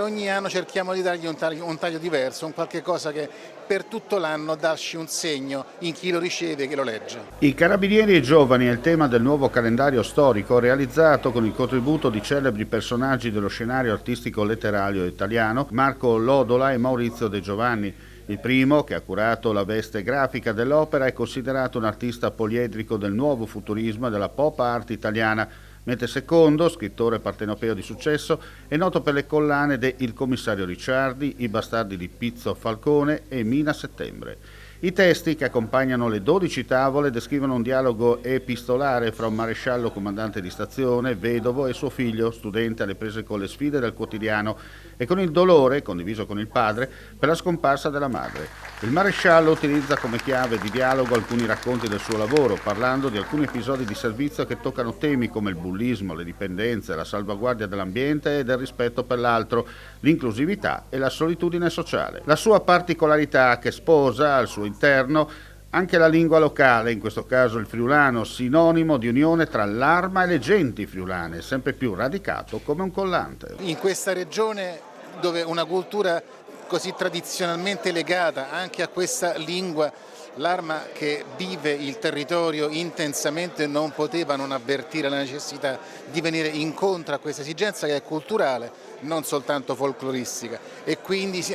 Ogni anno cerchiamo di dargli un taglio diverso, un qualche cosa che per tutto l'anno darci un segno in chi lo riceve e chi lo legge. I carabinieri e i giovani è il tema del nuovo calendario storico realizzato con il contributo di celebri personaggi dello scenario artistico letterario italiano, Marco Lodola e Maurizio De Giovanni. Il primo, che ha curato la veste grafica dell'opera, è considerato un artista poliedrico del nuovo futurismo e della pop art italiana, mentre il secondo, scrittore partenopeo di successo, è noto per le collane de Il commissario Ricciardi, I bastardi di Pizzo Falcone e Mina Settembre. I testi che accompagnano le 12 tavole descrivono un dialogo epistolare fra un maresciallo comandante di stazione, vedovo, e suo figlio, studente alle prese con le sfide del quotidiano e con il dolore, condiviso con il padre, per la scomparsa della madre. Il maresciallo utilizza come chiave di dialogo alcuni racconti del suo lavoro, parlando di alcuni episodi di servizio che toccano temi come il bullismo, le dipendenze, la salvaguardia dell'ambiente e del rispetto per l'altro, l'inclusività e la solitudine sociale. La sua particolarità, che sposa al suo interno anche la lingua locale, in questo caso il friulano, sinonimo di unione tra l'Arma e le genti friulane, sempre più radicato come un collante. In questa regione dove una cultura così tradizionalmente legata anche a questa lingua, l'Arma che vive il territorio intensamente non poteva non avvertire la necessità di venire incontro a questa esigenza che è culturale, non soltanto folcloristica, e quindi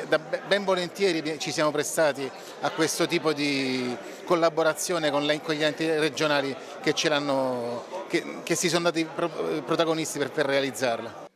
ben volentieri ci siamo prestati a questo tipo di collaborazione con gli enti regionali che si sono dati protagonisti per realizzarla.